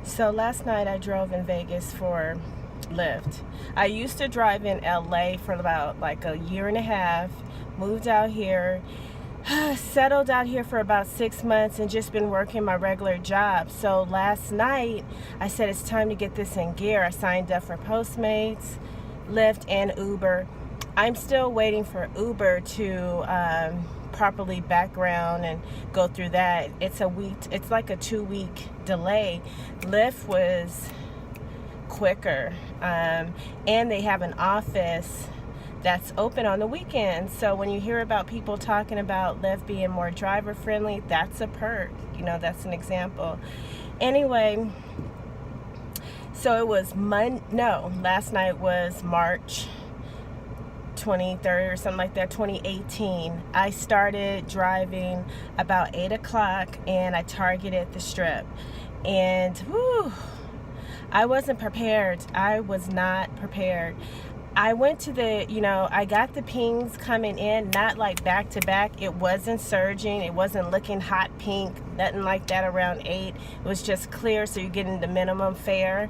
So last night I drove in Vegas for Lyft. I used to drive in LA for about like a year and a half, moved out here, settled out here for about 6 months and just been working my regular job. So last night I said it's time to get this in gear. I signed up for Postmates, Lyft, and Uber. I'm still waiting for Uber to properly background and go through that. It's like a 2-week delay. Lyft was quicker, and they have an office that's open on the weekends. So when you hear about people talking about Lyft being more driver friendly, that's a perk. That's an example. Anyway, so it was last night was March 23rd or something like that, 2018. I started driving about 8 o'clock and I targeted the Strip. And I wasn't prepared. I was not prepared. I went to I got the pings coming in, not like back to back. It wasn't surging. It wasn't looking hot pink, nothing like that around 8. It was just clear, so you're getting the minimum fare.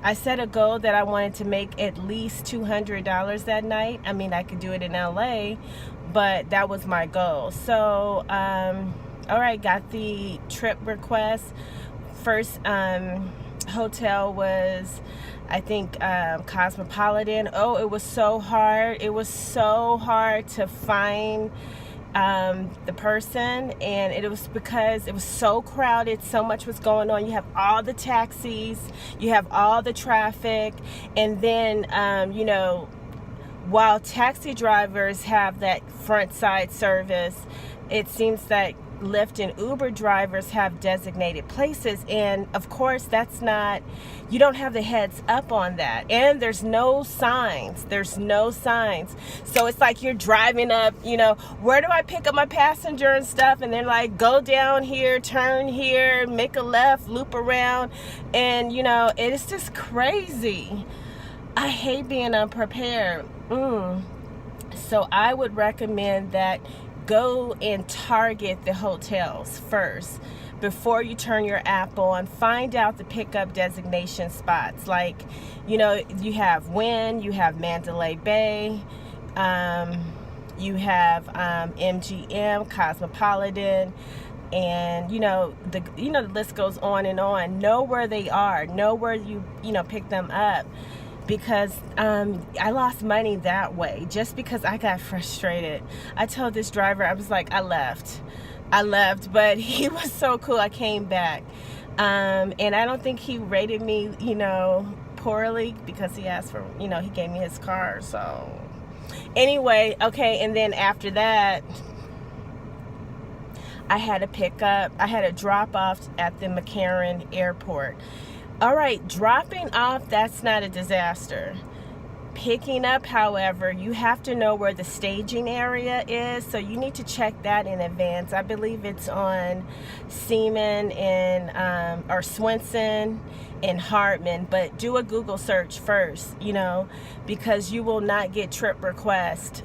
I set a goal that I wanted to make at least $200 that night. I mean, I could do it in LA, but that was my goal. So, all right, got the trip request. First hotel was, I think, Cosmopolitan. Oh, it was so hard. It was so hard to find the person, and it was because it was so crowded. So much was going on. You have all the taxis, you have all the traffic, and then while taxi drivers have that front side service, it seems that Lyft and Uber drivers have designated places, and of course you don't have the heads up on that, and there's no signs. So it's like you're driving up, where do I pick up my passenger and stuff, and they're like, go down here, turn here, make a left, loop around, and it's just crazy. I hate being unprepared. So I would recommend that go and target the hotels first before you turn your app on. Find out the pickup designation spots. Like, you have Wynn, you have Mandalay Bay, you have MGM, Cosmopolitan, and the list goes on and on. Know where they are. Know where you pick them up. Because I lost money that way just because I got frustrated. I told this driver, I was like, I left, but he was so cool. I came back, and I don't think he rated me, poorly, because he asked for, he gave me his car. So anyway, okay, and then after that, I had a drop off at the McCarran airport. All right, dropping off, that's not a disaster. Picking up, however, you have to know where the staging area is, so you need to check that in advance. I believe it's on Seaman or Swenson and Hartman, but do a Google search first, because you will not get trip requests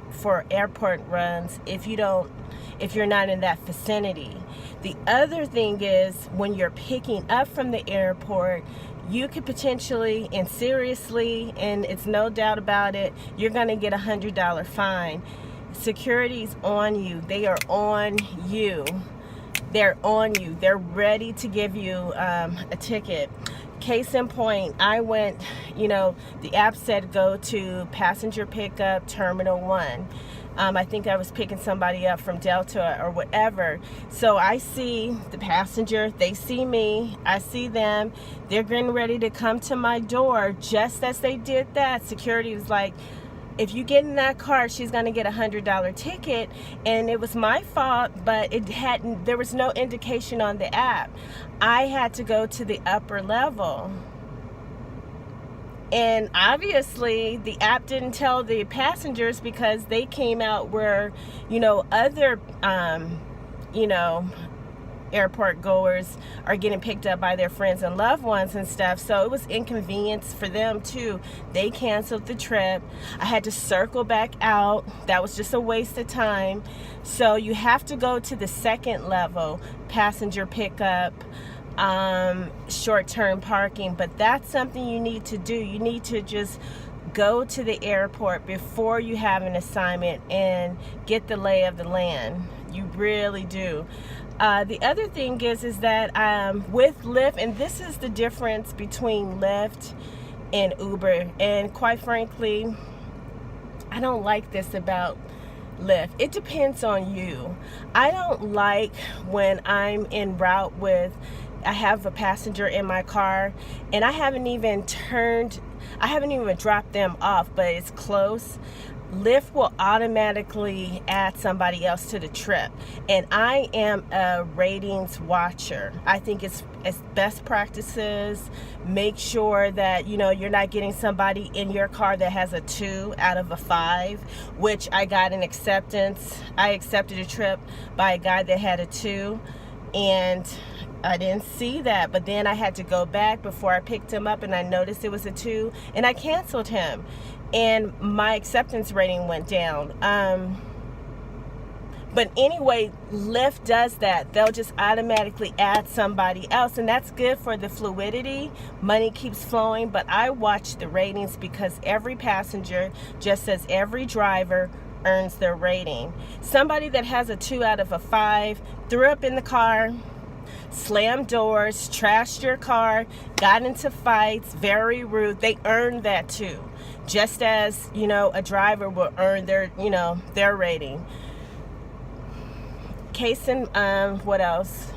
for airport runs if you're not in that vicinity. The other thing is, when you're picking up from the airport, you could potentially and seriously, and it's no doubt about it, you're going to get a $100 fine. Security's on you. They are on you. They're on you. They're ready to give you a ticket. Case in point, I went, the app said go to passenger pickup terminal 1. I think I was picking somebody up from Delta or whatever. So I see the passenger, they see me, I see them, they're getting ready to come to my door. Just as they did that, security was like, if you get in that car, she's gonna get a $100 ticket. And it was my fault, but there was no indication on the app. I had to go to the upper level. And obviously the app didn't tell the passengers, because they came out where, other, airport goers are getting picked up by their friends and loved ones and stuff. So it was inconvenience for them too. They canceled the trip. I had to circle back out. That was just a waste of time. So you have to go to the second level, passenger pickup. short-term parking, but that's something you need to do. You need to just go to the airport before you have an assignment and get the lay of the land. You really do. The other thing is that with Lyft, and this is the difference between Lyft and Uber, and quite frankly, I don't like this about Lyft. It depends on you. I don't like when I'm en route I have a passenger in my car and I haven't even dropped them off, but it's close. Lyft will automatically add somebody else to the trip, and I am a ratings watcher. I think it's best practices. Make sure that you're not getting somebody in your car that has a 2 out of a 5, which I got an acceptance. I accepted a trip by a guy that had a 2, and I didn't see that, but then I had to go back before I picked him up, and I noticed it was a 2, and I canceled him, and my acceptance rating went down. But anyway, Lyft does that. They'll just automatically add somebody else, and that's good for the fluidity. Money keeps flowing, but I watch the ratings because every passenger, just as every driver, earns their rating. Somebody that has a 2 out of a 5 threw up in the car, slammed doors, trashed your car, got into fights, very rude. They earned that too, just as a driver will earn their rating. Case in what else?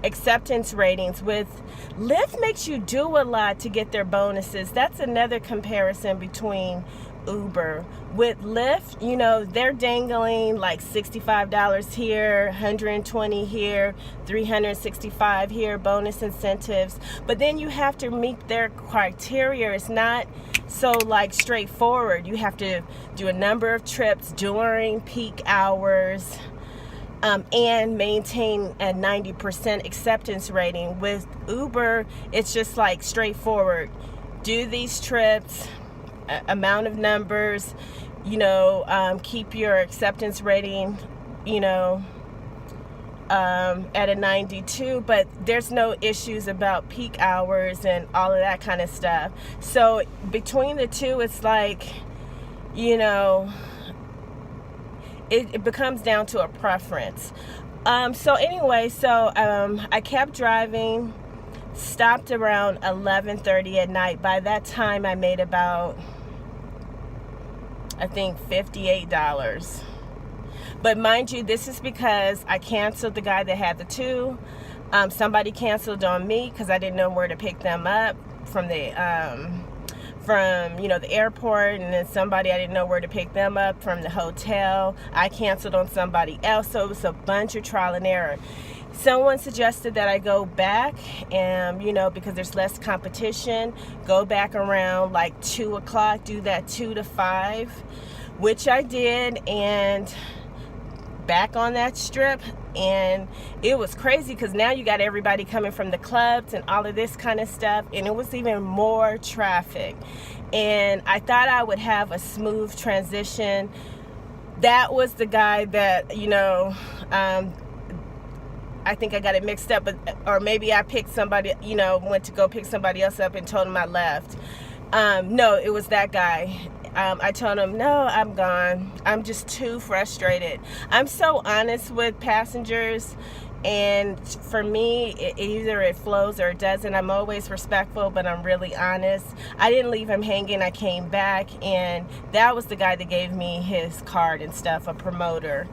Acceptance ratings with Lyft makes you do a lot to get their bonuses. That's another comparison between Uber. With Lyft, they're dangling like $65 here, $120 here, $365 here, bonus incentives. But then you have to meet their criteria. It's not so straightforward. You have to do a number of trips during peak hours, and maintain a 90% acceptance rating. With Uber, it's just straightforward. Do these trips, amount of numbers, keep your acceptance rating, at a 92, but there's no issues about peak hours and all of that kind of stuff. So between the two, it's it becomes down to a preference. So I kept driving, stopped around 11:30 at night. By that time, I made about, I think, $58. But mind you, this is because I canceled the guy that had the 2. Somebody canceled on me because I didn't know where to pick them up from the airport, and then somebody, I didn't know where to pick them up from the hotel. I canceled on somebody else, so it was a bunch of trial and error. Someone suggested that I go back and, because there's less competition, go back around 2 o'clock, do that 2 to 5, which I did, and back on that strip, and it was crazy because now you got everybody coming from the clubs and all of this kind of stuff, and it was even more traffic. And I thought I would have a smooth transition. That was the guy that I think I got it mixed up, or maybe I picked somebody, went to go pick somebody else up and told him I left. No, it was that guy. I told him, no, I'm gone. I'm just too frustrated. I'm so honest with passengers, and for me, either it flows or it doesn't. I'm always respectful, but I'm really honest. I didn't leave him hanging. I came back, and that was the guy that gave me his card and stuff, a promoter.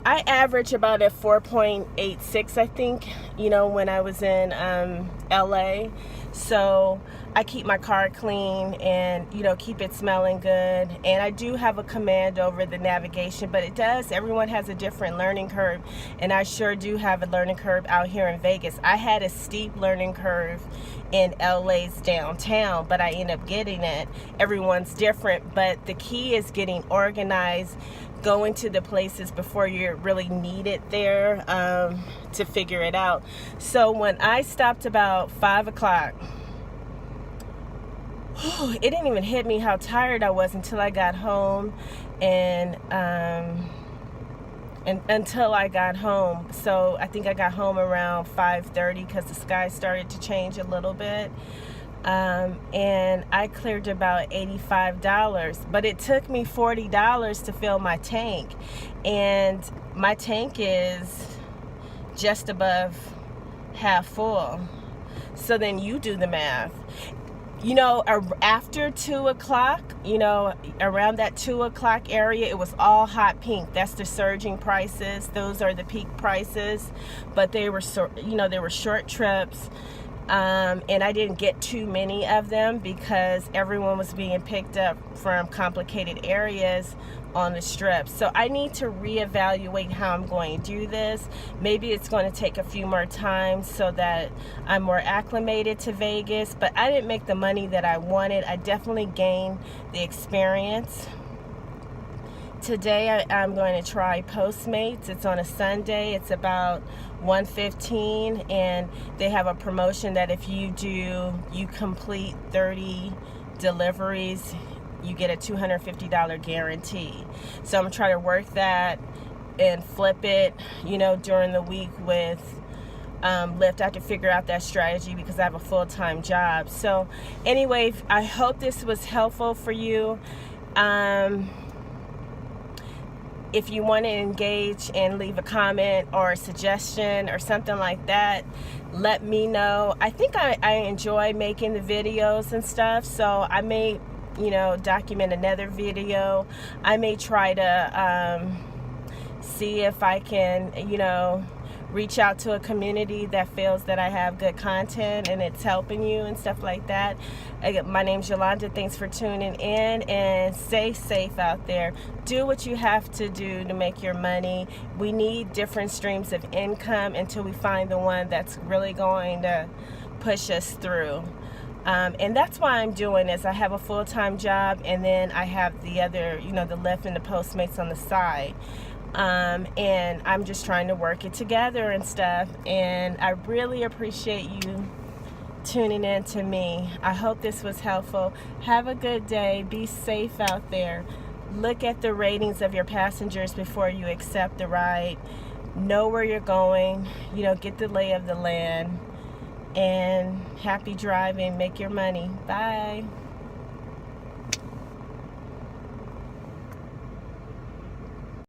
I average about a 4.86, I think, when I was in LA. So I keep my car clean and, keep it smelling good. And I do have a command over the navigation, but everyone has a different learning curve. And I sure do have a learning curve out here in Vegas. I had a steep learning curve in LA's downtown, but I end up getting it. Everyone's different, but the key is getting organized, going to the places before you're really needed there to figure it out. So when I stopped about 5 o'clock, it didn't even hit me how tired I was until I got home, and and until I got home. So I think I got home around 5:30 because the sky started to change a little bit. And I cleared about $85, but it took me $40 to fill my tank, and my tank is just above half full. So then you do the math. You know, after 2 o'clock, you know, around that 2 o'clock area, it was all hot pink. That's the surging prices. Those are the peak prices. But they were, you know, they were short trips. And I didn't get too many of them because everyone was being picked up from complicated areas on the strip. So I need to reevaluate how I'm going to do this. Maybe it's going to take a few more times so that I'm more acclimated to Vegas, but I didn't make the money that I wanted. I definitely gained the experience. Today I'm going to try Postmates. It's on a Sunday. It's about $115, and they have a promotion that if you complete 30 deliveries, you get a $250 guarantee. So I'm trying to work that and flip it, you know, during the week with Lyft. I have to figure out that strategy because I have a full-time job. So anyway, I hope this was helpful for you. If you want to engage and leave a comment or a suggestion or something like that, let me know. I think I enjoy making the videos and stuff, so I may, you know, document another video. I may try to see if I can, you know, reach out to a community that feels that I have good content and it's helping you and stuff like that. My name's Yolanda. Thanks for tuning in, and stay safe out there. Do what you have to do to make your money. We need different streams of income until we find the one that's really going to push us through. And that's why I'm doing this. I have a full-time job, and then I have the other, you know, the Lyft and the Postmates on the side. And I'm just trying to work it together and stuff, and I really appreciate you tuning in to me. I hope this was helpful. Have a good day. Be safe out there. Look at the ratings of your passengers before you accept the ride. Know where you're going, you know, get the lay of the land, and happy driving. Make your money. Bye.